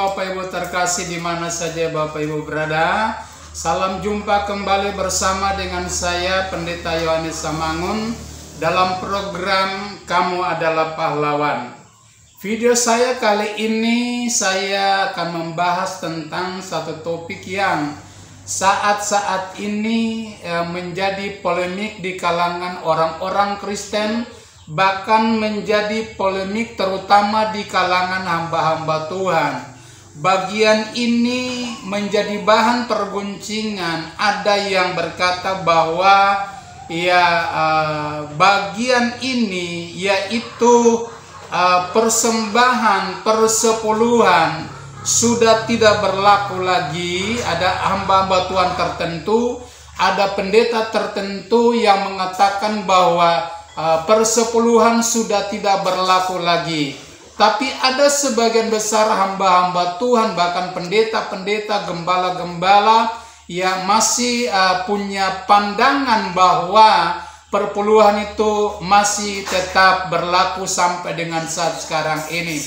Bapak Ibu terkasih di mana saja Bapak Ibu berada. Salam jumpa kembali bersama dengan saya Pendeta Yohanes Samangun dalam program Kamu Adalah Pahlawan. Video saya kali ini saya akan membahas tentang satu topik yang saat-saat ini menjadi polemik di kalangan orang-orang Kristen, bahkan menjadi polemik terutama di kalangan hamba-hamba Tuhan. Bagian ini menjadi bahan perguncingan. Ada yang berkata bahwa bagian ini yaitu persembahan persepuluhan sudah tidak berlaku lagi. Ada hamba-hamba Tuhan tertentu, ada pendeta tertentu yang mengatakan bahwa persepuluhan sudah tidak berlaku lagi. Tapi ada sebagian besar hamba-hamba Tuhan, bahkan pendeta-pendeta, gembala-gembala yang masih punya pandangan bahwa perpuluhan itu masih tetap berlaku sampai dengan saat sekarang ini.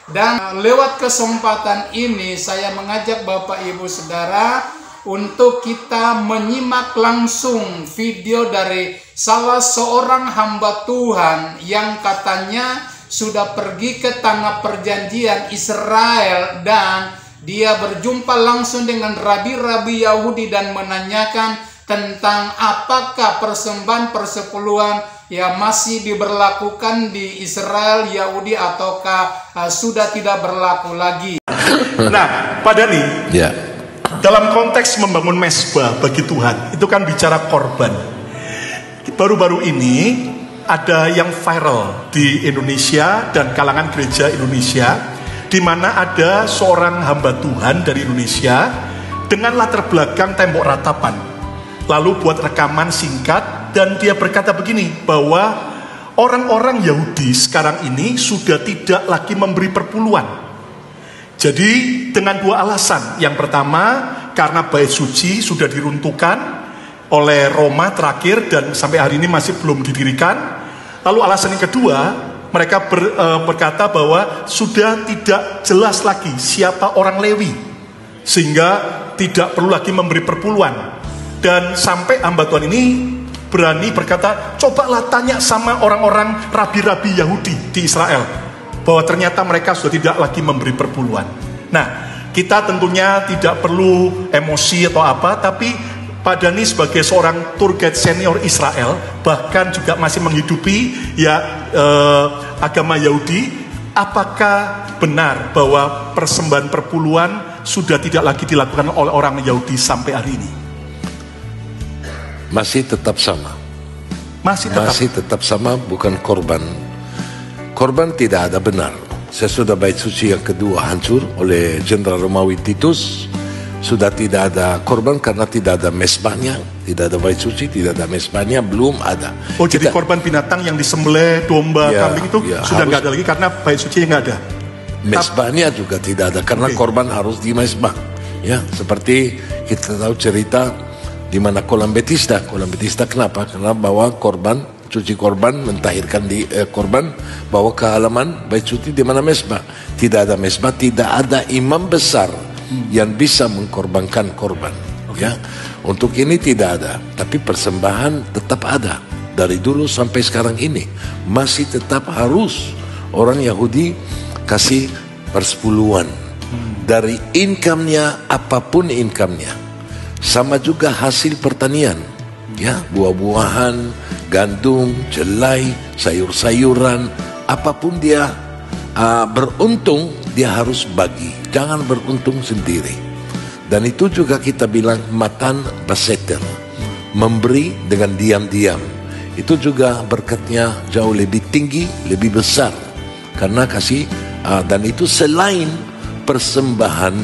Dan lewat kesempatan ini saya mengajak Bapak Ibu Saudara untuk kita menyimak langsung video dari salah seorang hamba Tuhan yang katanya sudah pergi ke tanah perjanjian Israel dan dia berjumpa langsung dengan rabi-rabi Yahudi dan menanyakan tentang apakah persembahan persepuluhan yang masih diberlakukan di Israel Yahudi ataukah sudah tidak berlaku lagi. Nah, Pak Dhani, dalam konteks membangun mezbah bagi Tuhan, itu kan bicara korban. Baru-baru ini ada yang viral di Indonesia dan kalangan gereja Indonesia, di mana ada seorang hamba Tuhan dari Indonesia dengan latar belakang tembok ratapan. Lalu buat rekaman singkat dan dia berkata begini, bahwa orang-orang Yahudi sekarang ini sudah tidak lagi memberi perpuluhan. Jadi dengan dua alasan. Yang pertama, karena bait suci sudah diruntuhkan oleh Roma terakhir dan sampai hari ini masih belum didirikan. Lalu alasan yang kedua, mereka berkata bahwa sudah tidak jelas lagi siapa orang Lewi, sehingga tidak perlu lagi memberi perpuluhan. Dan sampai hamba Tuhan ini berani berkata, cobalah tanya sama orang-orang rabi-rabi Yahudi di Israel, bahwa ternyata mereka sudah tidak lagi memberi perpuluhan. Nah, kita tentunya tidak perlu emosi atau apa, tapi Pak Dhani sebagai seorang tour guide senior Israel, bahkan juga masih menghidupi agama Yahudi, apakah benar bahwa persembahan perpuluhan sudah tidak lagi dilakukan oleh orang Yahudi sampai hari ini? Masih tetap sama. Masih tetap sama, bukan korban. Korban tidak ada benar. Sesudah bait suci yang kedua hancur oleh Jenderal Romawi Titus, sudah tidak ada korban karena tidak ada mezbahnya, tidak ada bait suci, tidak ada mezbahnya, belum ada. Oh, jadi korban binatang yang disembelih, domba, kambing itu sudah nggak ada lagi karena bait suci nggak ada. Mezbahnya juga tidak ada karena korban harus di mezbah. Ya, seperti kita tahu cerita di mana kolam Betesda. Kolam Betesda kenapa? Karena bawa korban, cuci korban, mentahirkan di korban, bawa ke halaman bait suci di mana mezbah. Tidak ada mezbah, tidak ada imam besar yang bisa mengkorbankan korban. Ya, untuk ini tidak ada, tapi persembahan tetap ada dari dulu sampai sekarang ini. Masih tetap harus orang Yahudi kasih persepuluhan dari income-nya, apapun income-nya. Sama juga hasil pertanian, ya, buah-buahan, gandum, jelai, sayur-sayuran, apapun dia beruntung, dia harus bagi, jangan beruntung sendiri. Dan itu juga kita bilang matan baseter, memberi dengan diam-diam. Itu juga berkatnya jauh lebih tinggi, lebih besar, karena kasih dan itu selain persembahan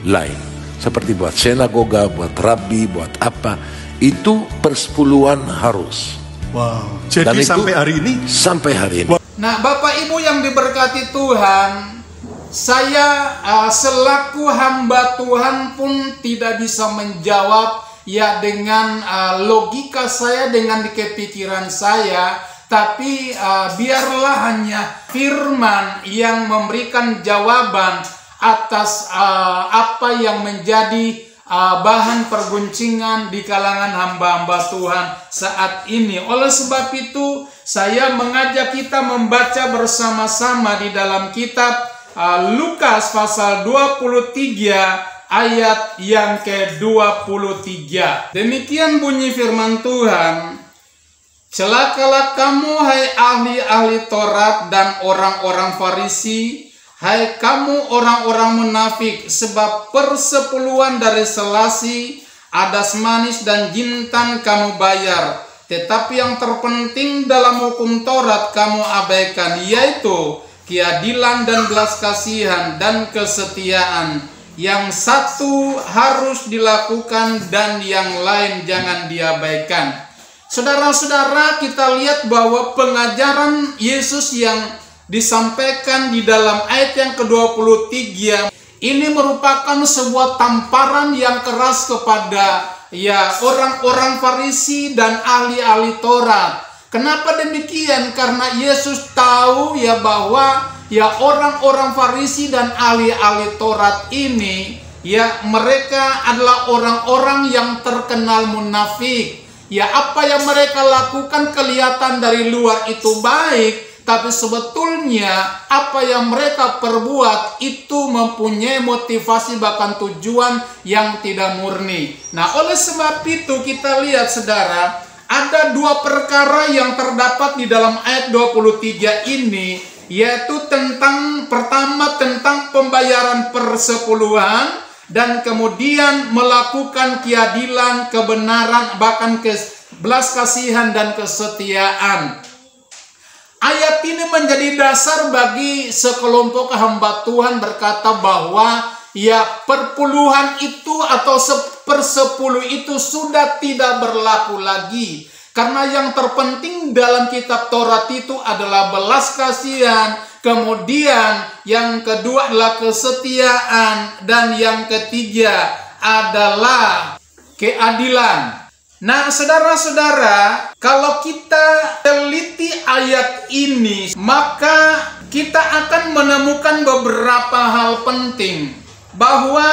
lain. Seperti buat sinagoga, buat rabi, buat apa, itu persepuluhan harus. Wow. Jadi sampai hari ini? Sampai hari ini. Nah, Bapak Ibu yang diberkati Tuhan, saya selaku hamba Tuhan pun tidak bisa menjawab ya dengan logika saya, dengan kepikiran saya, tapi biarlah hanya firman yang memberikan jawaban atas apa yang menjadi bahan perguncingan di kalangan hamba-hamba Tuhan saat ini. Oleh sebab itu, saya mengajak kita membaca bersama-sama di dalam kitab Lukas pasal 23 ayat yang ke-23. Demikian bunyi firman Tuhan. Celakalah kamu, hai ahli-ahli Taurat dan orang-orang Farisi, hai kamu orang-orang munafik, sebab persepuluhan dari selasi, adas manis dan jintan kamu bayar, tetapi yang terpenting dalam hukum Taurat kamu abaikan, yaitu keadilan dan belas kasihan dan kesetiaan. Yang satu harus dilakukan dan yang lain jangan diabaikan. Saudara-saudara, kita lihat bahwa pengajaran Yesus yang disampaikan di dalam ayat yang ke-23 ini merupakan sebuah tamparan yang keras kepada orang-orang Farisi dan ahli-ahli Taurat. Kenapa demikian? Karena Yesus tahu bahwa orang-orang Farisi dan ahli-ahli Taurat ini mereka adalah orang-orang yang terkenal munafik. Apa yang mereka lakukan kelihatan dari luar itu baik, tapi sebetulnya apa yang mereka perbuat itu mempunyai motivasi bahkan tujuan yang tidak murni. Nah, oleh sebab itu kita lihat saudara, ada dua perkara yang terdapat di dalam ayat 23 ini, yaitu pertama tentang pembayaran persepuluhan, dan kemudian melakukan keadilan, kebenaran, bahkan belas kasihan dan kesetiaan. Ayat ini menjadi dasar bagi sekelompok hamba Tuhan berkata bahwa perpuluhan itu atau sepersepuluh itu sudah tidak berlaku lagi. Karena yang terpenting dalam kitab Taurat itu adalah belas kasihan, kemudian yang kedua adalah kesetiaan, dan yang ketiga adalah keadilan. Nah, saudara-saudara, kalau kita teliti ayat ini, maka kita akan menemukan beberapa hal penting. Bahwa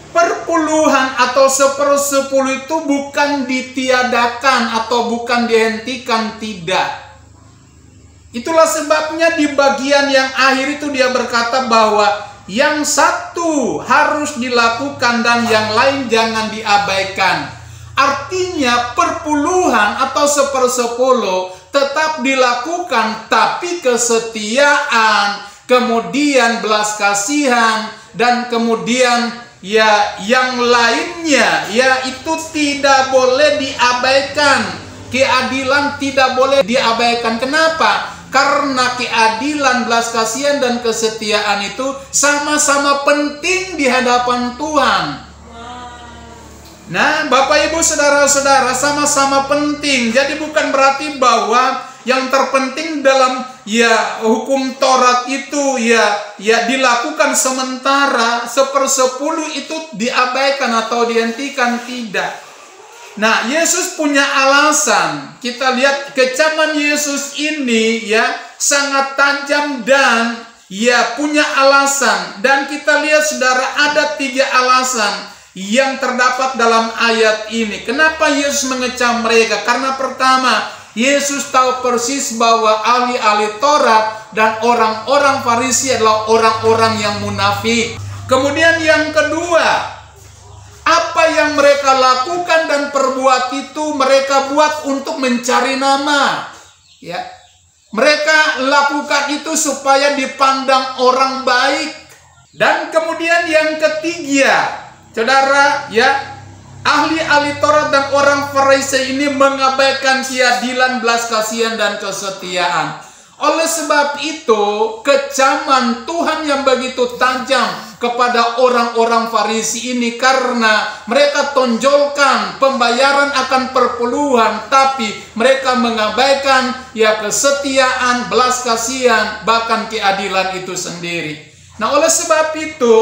perpuluhan atau sepersepuluh itu bukan ditiadakan atau bukan dihentikan, tidak. Itulah sebabnya di bagian yang akhir itu dia berkata bahwa yang satu harus dilakukan dan yang lain jangan diabaikan. Artinya perpuluhan atau sepersepuluh tetap dilakukan, tapi kesetiaan, kemudian belas kasihan, dan kemudian yang lainnya itu tidak boleh diabaikan. Keadilan tidak boleh diabaikan. Kenapa? Karena keadilan, belas kasihan, dan kesetiaan itu sama-sama penting di hadapan Tuhan. Nah, Bapak Ibu saudara-saudara, sama-sama penting. Jadi bukan berarti bahwa yang terpenting dalam hukum Taurat itu dilakukan sementara, sepersepuluh itu diabaikan atau dihentikan, tidak. Nah, Yesus punya alasan. Kita lihat kecaman Yesus ini sangat tajam dan punya alasan. Dan kita lihat saudara, ada 3 alasan yang terdapat dalam ayat ini. Kenapa Yesus mengecam mereka? Karena pertama, Yesus tahu persis bahwa ahli-ahli Taurat dan orang-orang Farisi adalah orang-orang yang munafik. Kemudian yang kedua, apa yang mereka lakukan dan perbuat itu mereka buat untuk mencari nama. Mereka lakukan itu supaya dipandang orang baik. Dan kemudian yang ketiga, saudara, ahli-ahli Taurat dan orang Farisi ini mengabaikan keadilan, belas kasihan, dan kesetiaan. Oleh sebab itu, kecaman Tuhan yang begitu tajam kepada orang-orang Farisi ini karena mereka tonjolkan pembayaran akan perpuluhan, tapi mereka mengabaikan kesetiaan, belas kasihan, bahkan keadilan itu sendiri. Nah, oleh sebab itu,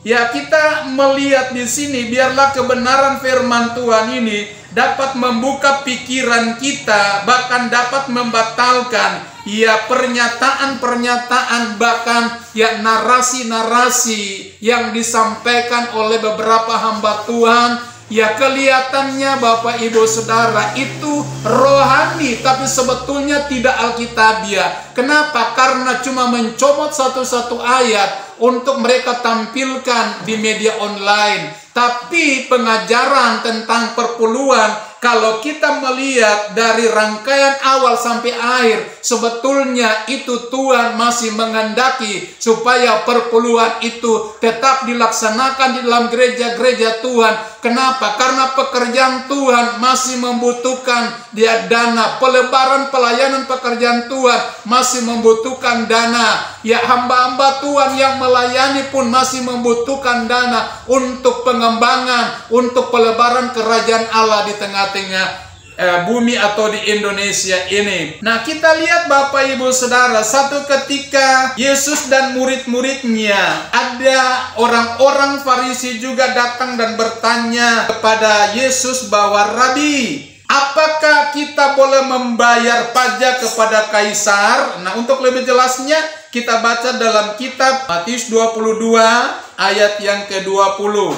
kita melihat di sini, biarlah kebenaran firman Tuhan ini dapat membuka pikiran kita, bahkan dapat membatalkan ya pernyataan-pernyataan, bahkan ya narasi-narasi yang disampaikan oleh beberapa hamba Tuhan, ya kelihatannya Bapak Ibu Saudara itu rohani, tapi sebetulnya tidak alkitabiah. Kenapa? Karena cuma mencomot satu-satu ayat untuk mereka tampilkan di media online. Tapi pengajaran tentang perpuluhan, kalau kita melihat dari rangkaian awal sampai akhir, sebetulnya itu Tuhan masih menghendaki supaya perpuluhan itu tetap dilaksanakan di dalam gereja-gereja Tuhan. Kenapa? Karena pekerjaan Tuhan masih membutuhkan dia dana. Pelebaran pelayanan pekerjaan Tuhan masih membutuhkan dana. Ya, hamba-hamba Tuhan yang melayani pun masih membutuhkan dana untuk pengembangan, untuk pelebaran kerajaan Allah di tengah-tengah bumi atau di Indonesia ini. Nah, kita lihat Bapak Ibu Saudara, satu ketika Yesus dan murid-muridnya, ada orang-orang Farisi juga datang dan bertanya kepada Yesus bahwa, "Rabi, apakah kita boleh membayar pajak kepada Kaisar?" Nah, untuk lebih jelasnya kita baca dalam kitab Matius 22 ayat yang ke-20.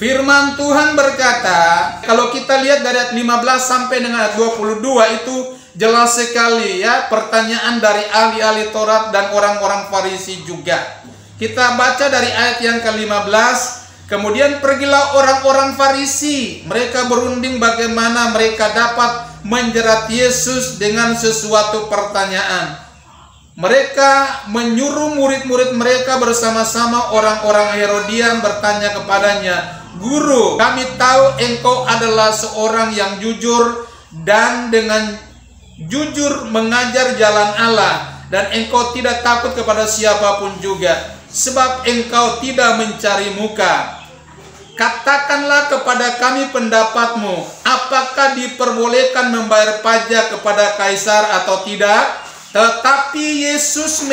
Firman Tuhan berkata, kalau kita lihat dari ayat 15 sampai dengan ayat 22 itu jelas sekali ya, pertanyaan dari ahli-ahli Taurat dan orang-orang Farisi juga. Kita baca dari ayat yang ke-15, kemudian pergilah orang-orang Farisi, mereka berunding bagaimana mereka dapat menjerat Yesus dengan sesuatu pertanyaan. Mereka menyuruh murid-murid mereka bersama-sama orang-orang Herodian bertanya kepadanya, "Guru, kami tahu engkau adalah seorang yang jujur dan dengan jujur mengajar jalan Allah, dan engkau tidak takut kepada siapapun juga, sebab engkau tidak mencari muka. Katakanlah kepada kami pendapatmu, apakah diperbolehkan membayar pajak kepada Kaisar atau tidak?" Tetapi Yesus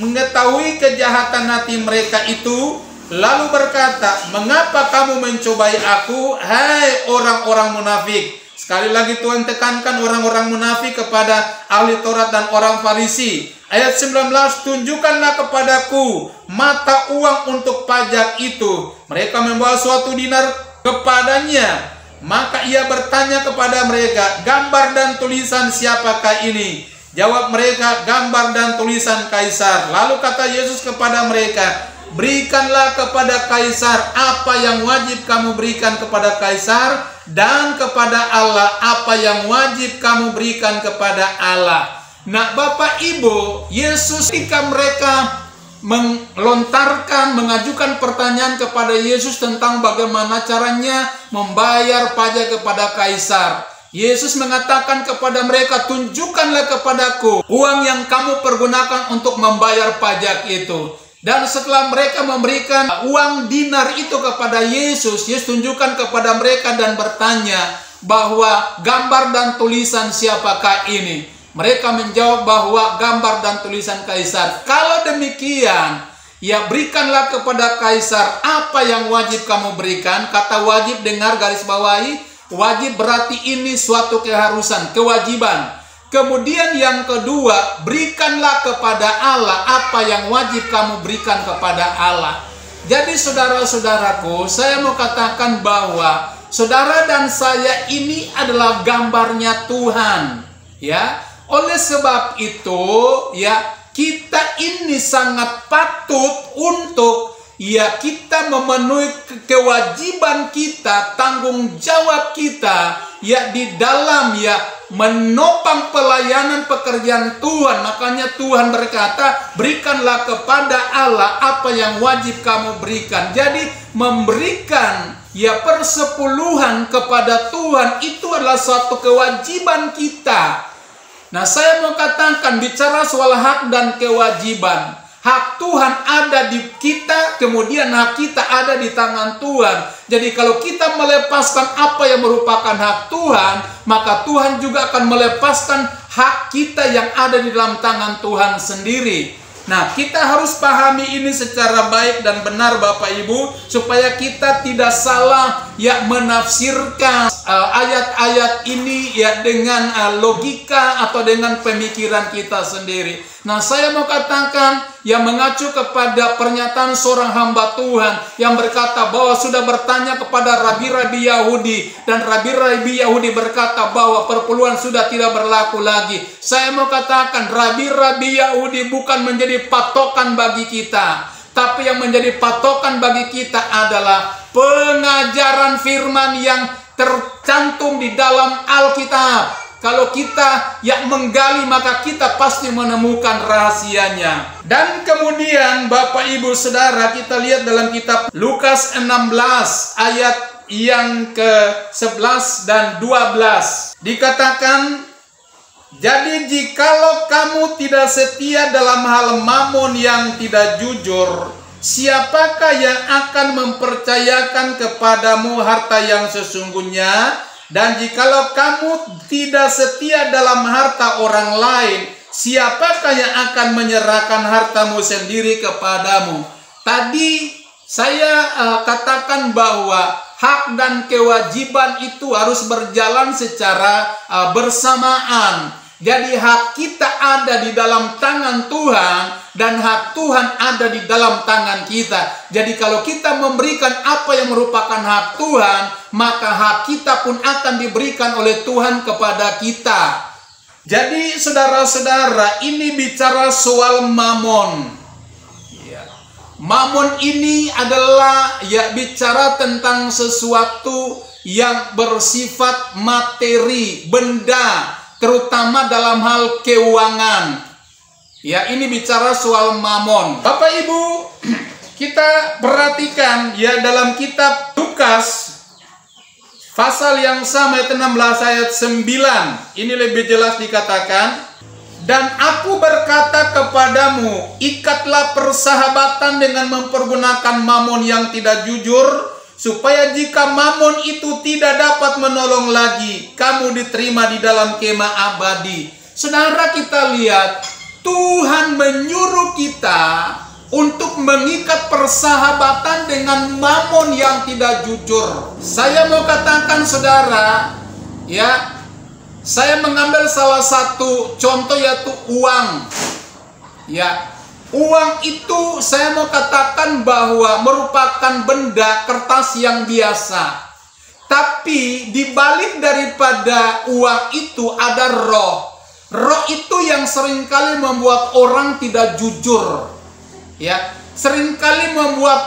mengetahui kejahatan hati mereka itu, lalu berkata, "Mengapa kamu mencobai aku, hai orang-orang munafik?" Sekali lagi Tuhan tekankan orang-orang munafik kepada ahli Taurat dan orang Farisi. Ayat 19, "Tunjukkanlah kepadaku mata uang untuk pajak itu." Mereka membawa suatu dinar kepadanya. Maka ia bertanya kepada mereka, "Gambar dan tulisan siapakah ini?" Jawab mereka, "Gambar dan tulisan Kaisar." Lalu kata Yesus kepada mereka, "Berikanlah kepada Kaisar apa yang wajib kamu berikan kepada Kaisar, dan kepada Allah apa yang wajib kamu berikan kepada Allah." Nah, Bapak Ibu, Yesus ketika mereka mengajukan pertanyaan kepada Yesus tentang bagaimana caranya membayar pajak kepada Kaisar, Yesus mengatakan kepada mereka, "Tunjukkanlah kepadaku uang yang kamu pergunakan untuk membayar pajak itu." Dan setelah mereka memberikan uang dinar itu kepada Yesus, Yesus tunjukkan kepada mereka dan bertanya bahwa gambar dan tulisan siapakah ini? Mereka menjawab bahwa gambar dan tulisan Kaisar. "Kalau demikian, ya berikanlah kepada Kaisar apa yang wajib kamu berikan." Kata wajib, dengar garis bawahi, wajib berarti ini suatu keharusan, kewajiban. Kemudian yang kedua, berikanlah kepada Allah apa yang wajib kamu berikan kepada Allah. Jadi saudara-saudaraku, saya mau katakan bahwa saudara dan saya ini adalah gambarnya Tuhan. Ya, oleh sebab itu, ya kita ini sangat patut untuk kita memenuhi kewajiban kita, tanggung jawab kita, di dalam menopang pelayanan pekerjaan Tuhan. Makanya Tuhan berkata, "Berikanlah kepada Allah apa yang wajib kamu berikan." Jadi memberikan persepuluhan kepada Tuhan itu adalah suatu kewajiban kita. Nah, saya mau katakan, bicara soal hak dan kewajiban, hak Tuhan ada di kita, kemudian hak kita ada di tangan Tuhan. Jadi kalau kita melepaskan apa yang merupakan hak Tuhan, maka Tuhan juga akan melepaskan hak kita yang ada di dalam tangan Tuhan sendiri. Nah, kita harus pahami ini secara baik dan benar Bapak Ibu, supaya kita tidak salah menafsirkan ayat-ayat ini ya dengan logika atau dengan pemikiran kita sendiri. Nah, saya mau katakan yang mengacu kepada pernyataan seorang hamba Tuhan yang berkata bahwa sudah bertanya kepada rabi-rabi Yahudi, dan rabi-rabi Yahudi berkata bahwa perpuluhan sudah tidak berlaku lagi. Saya mau katakan rabi-rabi Yahudi bukan menjadi patokan bagi kita, tapi yang menjadi patokan bagi kita adalah pengajaran firman yang tercantum di dalam Alkitab. Kalau kita yang menggali, maka kita pasti menemukan rahasianya. Dan kemudian Bapak Ibu Saudara, kita lihat dalam kitab Lukas 16 ayat yang ke-11 dan 12. Dikatakan, jadi jikalau kamu tidak setia dalam hal mamon yang tidak jujur, siapakah yang akan mempercayakan kepadamu harta yang sesungguhnya? Dan jikalau kamu tidak setia dalam harta orang lain, siapakah yang akan menyerahkan hartamu sendiri kepadamu? Tadi saya katakan bahwa hak dan kewajiban itu harus berjalan secara bersamaan. Jadi hak kita ada di dalam tangan Tuhan, dan hak Tuhan ada di dalam tangan kita. Jadi kalau kita memberikan apa yang merupakan hak Tuhan, maka hak kita pun akan diberikan oleh Tuhan kepada kita. Jadi saudara-saudara, ini bicara soal mamon. Mamon ini adalah bicara tentang sesuatu yang bersifat materi, benda, terutama dalam hal keuangan. Ini bicara soal mamon. Bapak Ibu, kita perhatikan dalam kitab Lukas pasal yang sama ayat 16 ayat 9. Ini lebih jelas dikatakan, dan aku berkata kepadamu, ikatlah persahabatan dengan mempergunakan mamon yang tidak jujur, supaya jika mamon itu tidak dapat menolong lagi, kamu diterima di dalam kemah abadi. Saudara, kita lihat Tuhan menyuruh kita untuk mengikat persahabatan dengan mamon yang tidak jujur. Saya mau katakan saudara, saya mengambil salah satu contoh, yaitu uang. Uang itu saya mau katakan bahwa merupakan benda kertas yang biasa. Tapi di balik daripada uang itu ada roh. Roh itu yang seringkali membuat orang tidak jujur. Seringkali membuat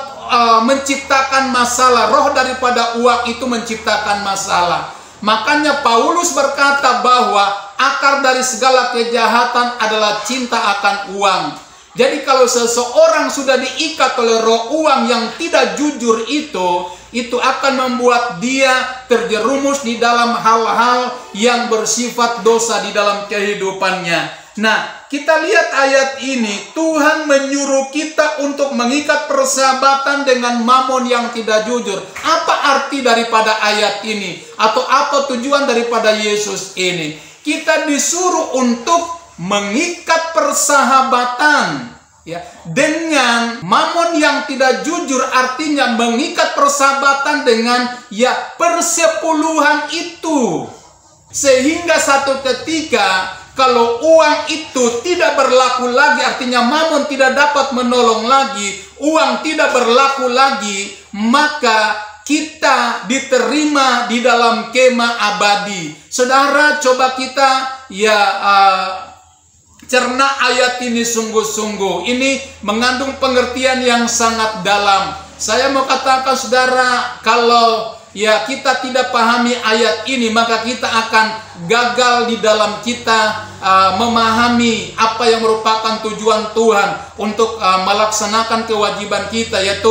menciptakan masalah. Roh daripada uang itu menciptakan masalah. Makanya Paulus berkata bahwa akar dari segala kejahatan adalah cinta akan uang. Jadi kalau seseorang sudah diikat oleh roh uang yang tidak jujur itu akan membuat dia terjerumus di dalam hal-hal yang bersifat dosa di dalam kehidupannya. Nah, kita lihat ayat ini, Tuhan menyuruh kita untuk mengikat persahabatan dengan mamon yang tidak jujur. Apa arti daripada ayat ini? Atau apa tujuan daripada Yesus ini? Kita disuruh untuk mengikat persahabatan dengan mamon yang tidak jujur, artinya mengikat persahabatan dengan persepuluhan itu, sehingga satu ketika kalau uang itu tidak berlaku lagi, artinya mamon tidak dapat menolong lagi, uang tidak berlaku lagi, maka kita diterima di dalam kemah abadi. Saudara, coba kita cerna ayat ini sungguh-sungguh. Ini mengandung pengertian yang sangat dalam. Saya mau katakan saudara, kalau kita tidak pahami ayat ini, maka kita akan gagal di dalam kita memahami apa yang merupakan tujuan Tuhan untuk melaksanakan kewajiban kita, yaitu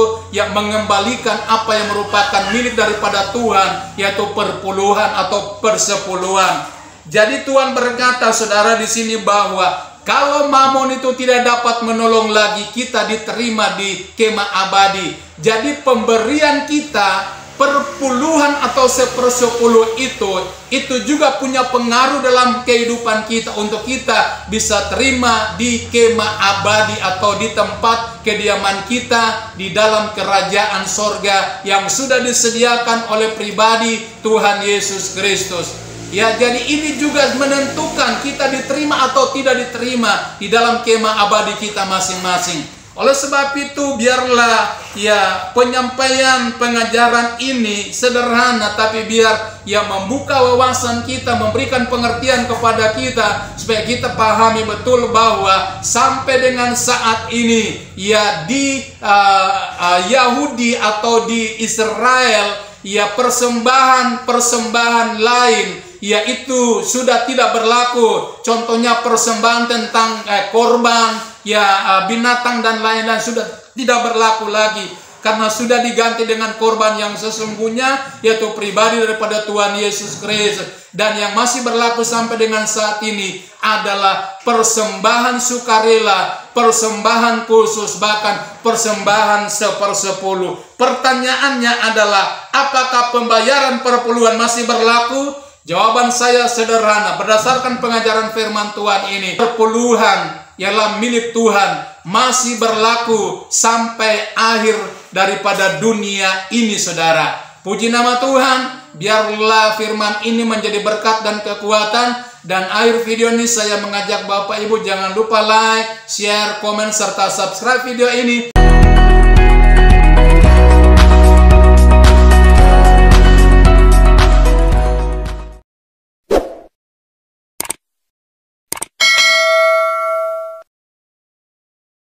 mengembalikan apa yang merupakan milik daripada Tuhan, yaitu perpuluhan atau persepuluhan. Jadi Tuhan berkata saudara di sini bahwa kalau mamon itu tidak dapat menolong lagi, kita diterima di kemah abadi. Jadi pemberian kita perpuluhan atau 1/10 itu juga punya pengaruh dalam kehidupan kita untuk kita bisa terima di kemah abadi atau di tempat kediaman kita di dalam kerajaan sorga yang sudah disediakan oleh pribadi Tuhan Yesus Kristus. Ya, jadi ini juga menentukan kita diterima atau tidak diterima di dalam kemah abadi kita masing-masing. Oleh sebab itu, biarlah ya penyampaian pengajaran ini sederhana, tapi biar ya membuka wawasan kita, memberikan pengertian kepada kita, supaya kita pahami betul bahwa sampai dengan saat ini ya di Yahudi atau di Israel, ya persembahan lain yaitu sudah tidak berlaku. Contohnya persembahan tentang korban, ya binatang dan lain-lain sudah tidak berlaku lagi, karena sudah diganti dengan korban yang sesungguhnya, yaitu pribadi daripada Tuhan Yesus Kristus. Dan yang masih berlaku sampai dengan saat ini adalah persembahan sukarela, persembahan khusus, bahkan persembahan 1/10. Pertanyaannya adalah, apakah pembayaran perpuluhan masih berlaku? Jawaban saya sederhana, berdasarkan pengajaran firman Tuhan ini, perpuluhan ialah milik Tuhan, masih berlaku sampai akhir daripada dunia ini, saudara. Puji nama Tuhan, biarlah firman ini menjadi berkat dan kekuatan. Dan akhir video ini saya mengajak Bapak Ibu jangan lupa like, share, komen, serta subscribe video ini.